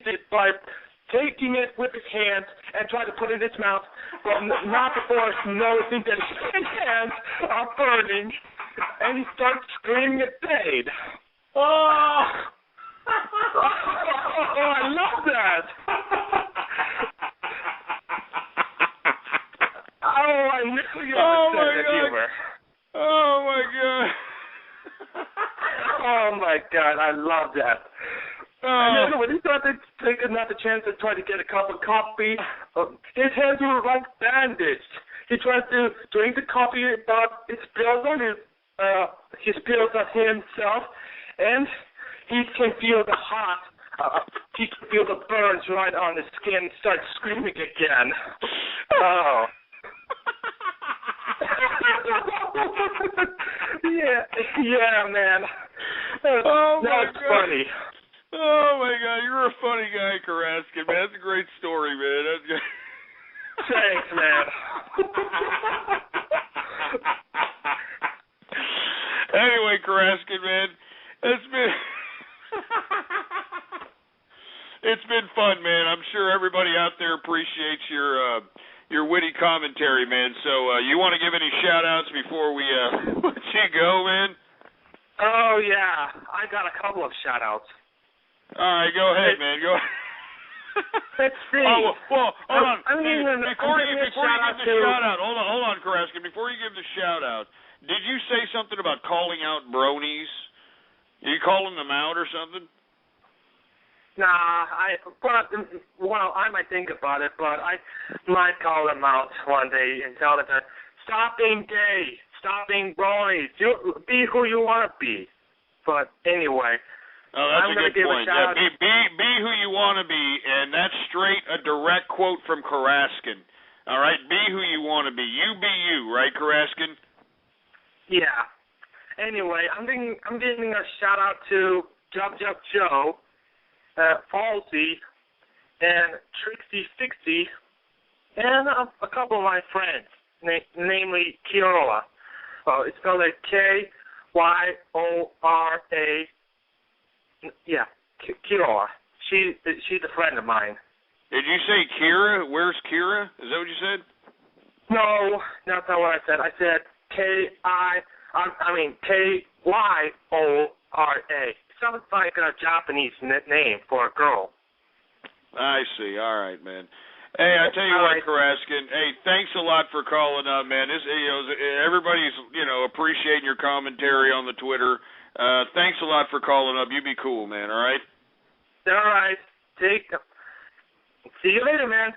it by taking it with his hands and trying to put it in his mouth, but not before noticing that his hands are burning, and he starts screaming in pain. Oh! Oh, I love that. Oh, I knew you would say that humor. Oh, my God. Oh, my God, I love that. And then when he thought they'd taken not the chance to try to get a cup of coffee, his hands were like bandaged. He tried to drink the coffee, but it spilled on he spilled on himself, and he can feel the hot, he can feel the burns right on his skin, start screaming again. Oh. yeah, man. That's funny. Oh, my God, you're a funny guy, Karaskin, man. That's a great story, man. That's good. Thanks, man. Anyway, Karaskin, man, it's been fun, man. I'm sure everybody out there appreciates your witty commentary, man. So you want to give any shout-outs before we let you go, man? Oh, yeah. I got a couple of shout-outs. All right, go ahead, man. Go ahead. Let's see. Oh, well, hold on. Before you give the shout-out, hold on, Karaskin. Before you give the shout-out, did you say something about calling out bronies? Are you calling them out or something? Nah, I might think about it, but I might call them out one day and tell them to stop being gay, stop being bronies, be who you want to be. But anyway, that's a good point. Yeah, be who you want to be, and that's straight a direct quote from Karaskin. All right, be who you want to be. You be you, right, Karaskin? Yeah. Anyway, I'm giving a shout out to Jub Joe, Falsey, and Trixie60, and a couple of my friends, namely Kiora. It's spelled like Kyora. Yeah, Kiora. She's a friend of mine. Did you say Kira? Where's Kira? Is that what you said? No, that's not what I said. I said Kyora. Sounds like a Japanese name for a girl. I see. All right, man. Hey, I tell you what, Karaskin. Hey, thanks a lot for calling up, man. Everybody's appreciating your commentary on the Twitter. Thanks a lot for calling up. You be cool, man. All right. All right. See you later, man.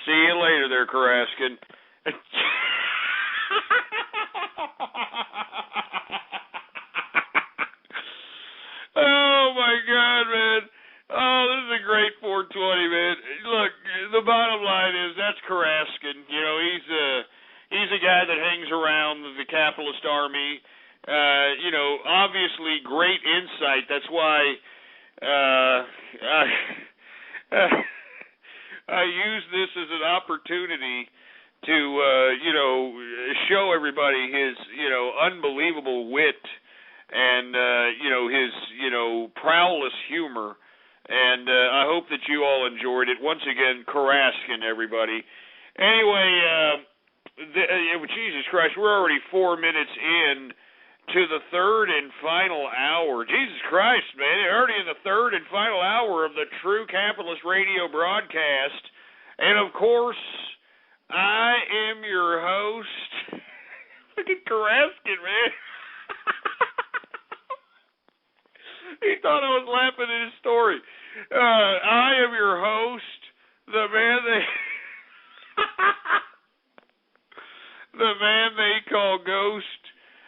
See you later, there, Karaskin. Oh, my God, man. Oh, this is a great 420, man. Look, the bottom line is that's Karaskin. He's a guy that hangs around the capitalist army. Obviously great insight. That's why I use this as an opportunity to, show everybody his, unbelievable wit and, his, prowess humor. And I hope that you all enjoyed it. Once again, Karaskin, everybody. Anyway, Jesus Christ, we're already 4 minutes in to the third and final hour. Jesus Christ, man, already in the third and final hour of the True Capitalist Radio broadcast. And, of course, I am your host. Look at Karaskin, man. He thought I was laughing at his story. I am your host, the man they call Ghost.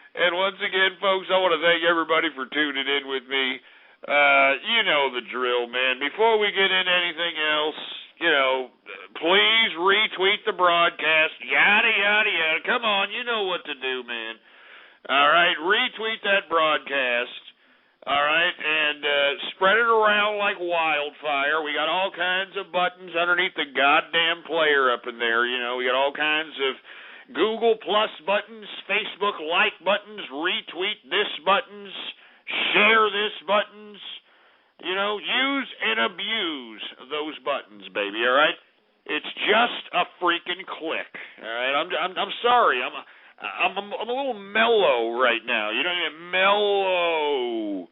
And once again, folks, I want to thank everybody for tuning in with me. You know the drill, man. Before we get into anything else, please retweet the broadcast. Yada, yada, yada. Come on, you know what to do, man. All right, retweet that broadcast. All right, and spread it around like wildfire. We got all kinds of buttons underneath the goddamn player up in there. We got all kinds of Google Plus buttons, Facebook like buttons, retweet this buttons, share this buttons. You know, use and abuse those buttons, baby, all right? It's just a freaking click, all right? I'm sorry. I'm a little mellow right now. You know, mellow.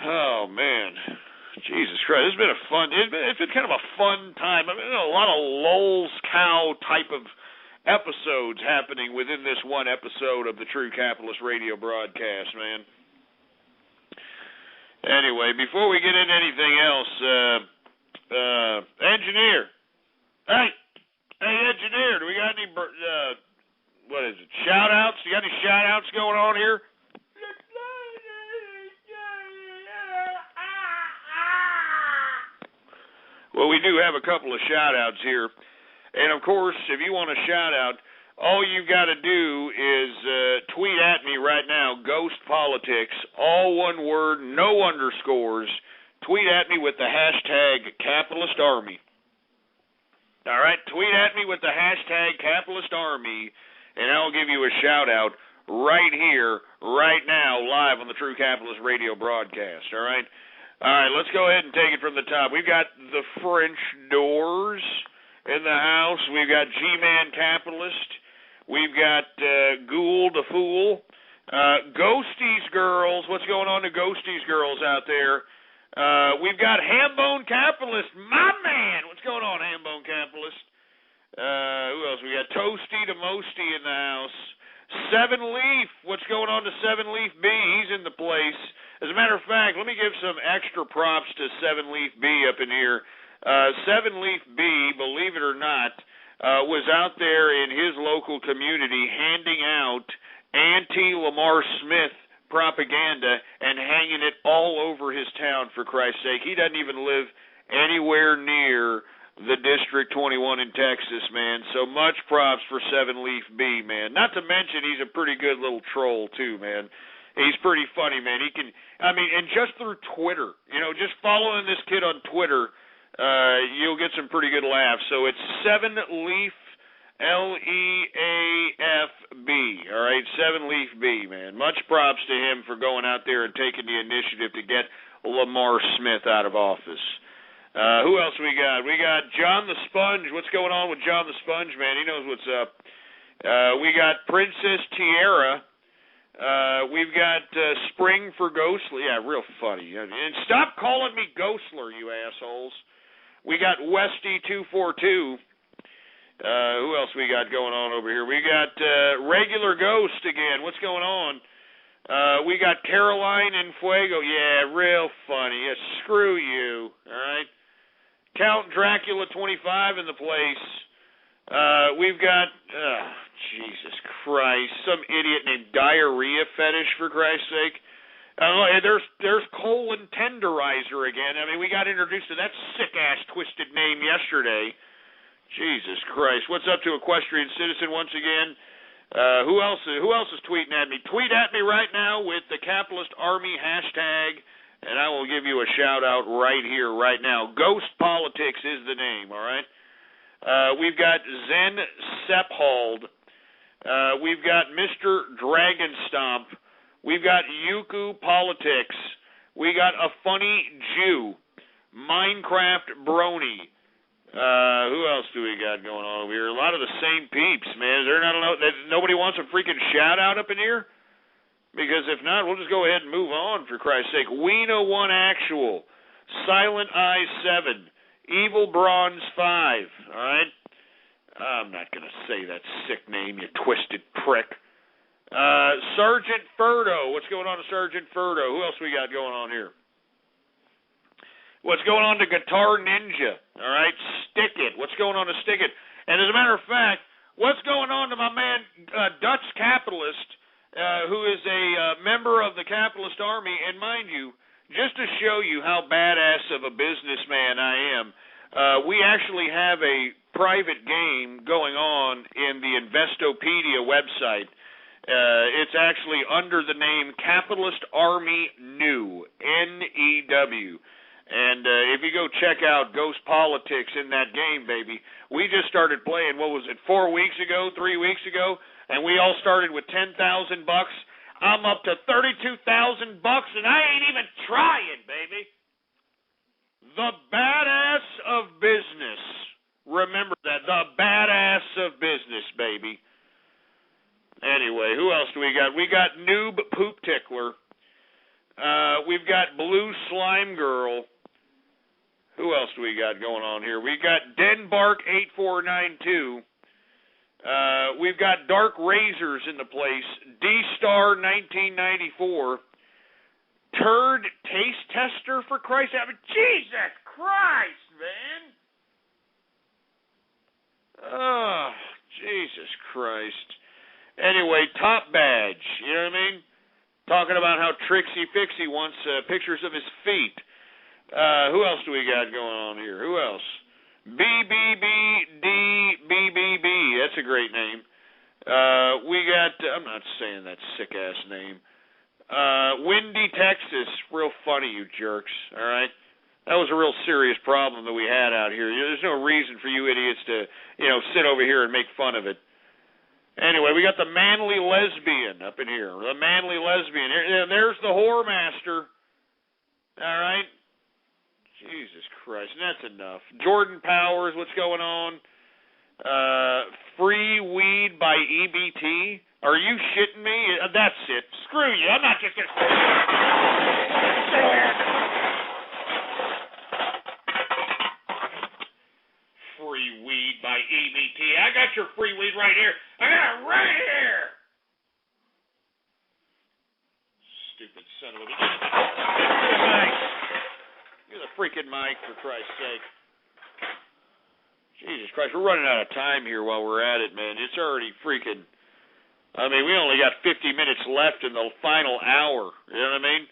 Oh, man. Jesus Christ, it's been kind of a fun time. I mean, a lot of lulz cow type of episodes happening within this one episode of the True Capitalist Radio broadcast, man. Anyway, before we get into anything else, engineer. Hey, engineer, do we got any, what is it, shout-outs? You got any shout-outs going on here? Well, we do have a couple of shout-outs here. And, of course, if you want a shout-out, all you've got to do is tweet at me right now, Ghost Politics, all one word, no underscores. Tweet at me with the hashtag Capitalist Army. All right, tweet at me with the hashtag Capitalist Army, and I'll give you a shout-out right here, right now, live on the True Capitalist Radio broadcast, all right? All right, let's go ahead and take it from the top. We've got the French Doors in the house. We've got G-Man Capitalist. We've got Ghoul the Fool. Ghosties Girls. What's going on to Ghosties Girls out there? We've got Hambone Capitalist. My man. What's going on, Hambone Capitalist? Who else? We got Toasty the Mosty in the house. Seven Leaf. What's going on to Seven Leaf B? He's in the place. As a matter of fact, let me give some extra props to Seven Leaf B up in here. Seven Leaf B, believe it or not, was out there in his local community handing out anti-Lamar Smith propaganda and hanging it all over his town, for Christ's sake. He doesn't even live anywhere near the District 21 in Texas, man. So much props for Seven Leaf B, man. Not to mention he's a pretty good little troll, too, man. He's pretty funny, man. And just through Twitter, just following this kid on Twitter, you'll get some pretty good laughs. So it's Seven Leaf, Leaf B, all right? Seven Leaf B, man. Much props to him for going out there and taking the initiative to get Lamar Smith out of office. Who else we got? We got John the Sponge. What's going on with John the Sponge, man? He knows what's up. We got Princess Tiara. We've got Spring for Ghostler. Yeah, real funny. And stop calling me Ghostler, you assholes. We got Westy242. Who else we got going on over here? We got Regular Ghost again. What's going on? We got Caroline and Fuego. Yeah, real funny. Yeah, screw you. All right. Count Dracula 25 in the place. We've got, Jesus Christ, some idiot named Diarrhea Fetish, for Christ's sake. There's Colon Tenderizer again. I mean, we got introduced to that sick-ass twisted name yesterday. Jesus Christ. What's up to Equestrian Citizen once again? Who else is tweeting at me? Tweet at me right now with the Capitalist Army hashtag, and I will give you a shout-out right here, right now. Ghost Politics is the name, all right? We've got Zen Sephold. We've got Mr. Dragon Stomp. We've got Yuku Politics. We got A Funny Jew. Minecraft Brony. Who else do we got going on over here? A lot of the same peeps, man. Is there not nobody wants a freaking shout-out up in here? Because if not, we'll just go ahead and move on, for Christ's sake. Weena 1 Actual. Silent Eye 7. Evil Bronze 5. All right? I'm not going to say that sick name, you twisted prick. Sergeant Furdo. What's going on to Sergeant Furdo? Who else we got going on here? What's going on to Guitar Ninja? All right, Stick It. What's going on to Stick It? And as a matter of fact, what's going on to my man Dutch Capitalist, who is a member of the Capitalist Army? And mind you, just to show you how badass of a businessman I am, we actually have a private game going on in the Investopedia website. It's actually under the name Capitalist Army New, N-E-W. And if you go check out Ghost Politics in that game, baby, we just started playing, 4 weeks ago, 3 weeks ago, and we all started with $10,000. I'm up to $32,000, and I ain't even trying, baby. The badass of business. Remember that. The badass of business, baby. Anyway, who else do we got? We got Noob Poop Tickler. We've got Blue Slime Girl. Who else do we got going on here? We got Denbark8492. We've got DarkRazorZ in the place. D-Star 1994. Turd Taste Tester, for Christ's sake. Jesus Christ, man. Oh, Jesus Christ. Anyway, Top Badge, you know what I mean? Talking about how Trixie Fixie wants pictures of his feet. Who else do we got going on here? Who else? BBBDBBB. That's a great name. We got, I'm not saying that sick-ass name. Windy, Texas. Real funny, you jerks. All right? That was a real serious problem that we had out here. There's no reason for you idiots to, sit over here and make fun of it. Anyway, we got the Manly Lesbian up in here. The Manly Lesbian. There's the Whore Master. All right? Jesus Christ, that's enough. Jordan Powers, what's going on? Free Weed by EBT. Are you shitting me? That's it. Screw you. I'm not just going to... Free Weed by EBT. I got your free weed right here. I got it right here. Stupid son of a... Give the freaking mic, for Christ's sake. Jesus Christ, we're running out of time here while we're at it, man. It's already freaking... I mean, we only got 50 minutes left in the final hour. You know what I mean?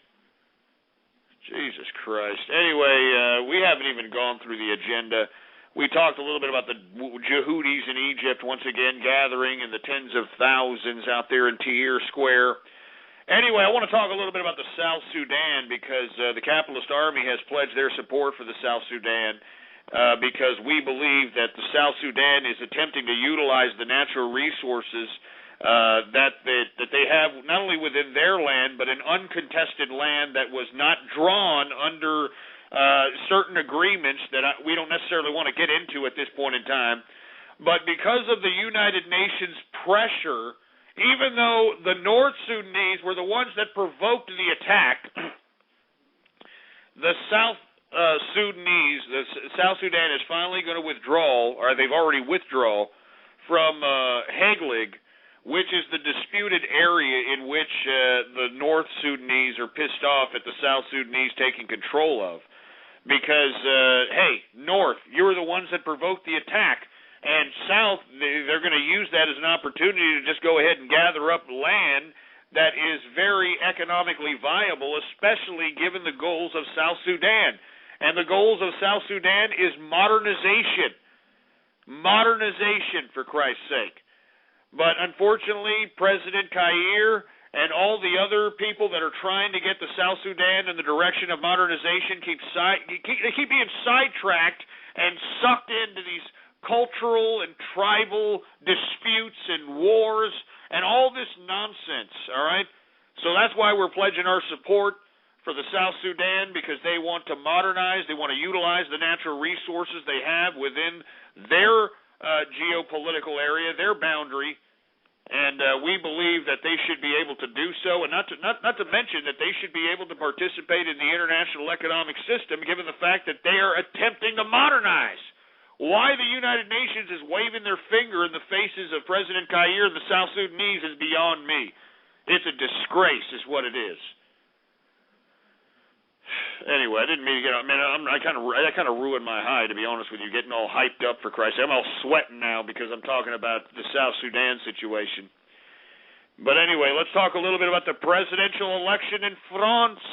Jesus Christ. Anyway, we haven't even gone through the agenda. We talked a little bit about the Yehudis in Egypt once again gathering in the tens of thousands out there in Tahrir Square. Anyway, I want to talk a little bit about the South Sudan because the Capitalist Army has pledged their support for the South Sudan because we believe that the South Sudan is attempting to utilize the natural resources that they have not only within their land but in uncontested land that was not drawn under certain agreements that we don't necessarily want to get into at this point in time. But because of the United Nations pressure, even though the North Sudanese were the ones that provoked the attack, the South Sudan is finally going to withdraw, or they've already withdrawn from Heglig, which is the disputed area in which the North Sudanese are pissed off at the South Sudanese taking control of. Because, hey, North, you were the ones that provoked the attack. And South, they're going to use that as an opportunity to just go ahead and gather up land that is very economically viable, especially given the goals of South Sudan. And the goals of South Sudan is modernization. Modernization, for Christ's sake. But unfortunately, President Kair and all the other people that are trying to get the South Sudan in the direction of modernization they keep being sidetracked and sucked into these cultural and tribal disputes and wars and all this nonsense, all right? So that's why we're pledging our support for the South Sudan, because they want to modernize, they want to utilize the natural resources they have within their geopolitical area, their boundary, and we believe that they should be able to do so, and not to mention that they should be able to participate in the international economic system, given the fact that they are attempting to modernize. Why the United Nations is waving their finger in the faces of President Kair and the South Sudanese is beyond me. It's a disgrace, is what it is. Anyway, I didn't mean to get. I mean, I kind of ruined my high, to be honest with you, getting all hyped up for Christ. I'm all sweating now because I'm talking about the South Sudan situation. But anyway, let's talk a little bit about the presidential election in France.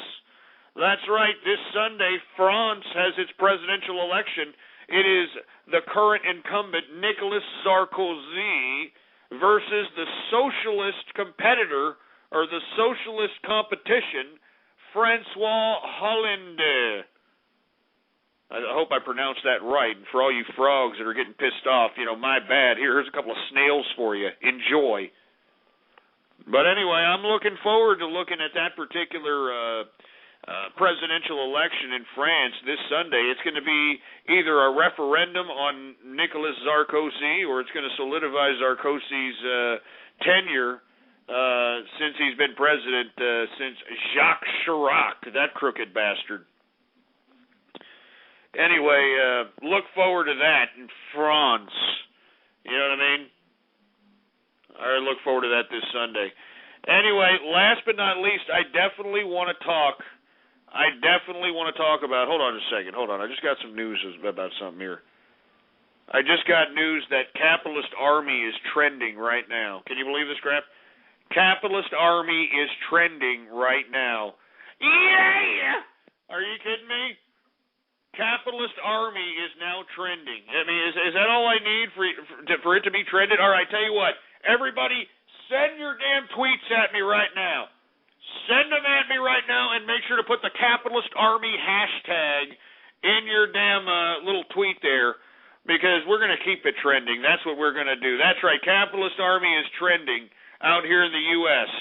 That's right. This Sunday, France has its presidential election. It is the current incumbent Nicolas Sarkozy versus the socialist competitor, or the socialist competition, Francois Hollande. I hope I pronounced that right. And for all you frogs that are getting pissed off, my bad. Here's a couple of snails for you. Enjoy. But anyway, I'm looking forward to looking at that particular presidential election in France this Sunday. It's going to be either a referendum on Nicolas Sarkozy, or it's going to solidify Sarkozy's tenure since he's been president since Jacques Chirac, that crooked bastard. Anyway, look forward to that in France. You know what I mean? I look forward to that this Sunday. Anyway, last but not least, I definitely want to talk about, hold on a second, I just got some news about something here. I just got news that Capitalist Army is trending right now. Can you believe this crap? Capitalist Army is trending right now. Yeah! Are you kidding me? Capitalist Army is now trending. I mean, is that all I need for it to be trended? All right, tell you what. Everybody, send your damn tweets at me right now. Send them at me right now, and make sure to put the Capitalist Army hashtag in your damn little tweet there, because we're going to keep it trending. That's what we're going to do. That's right. Capitalist Army is trending out here in the U.S.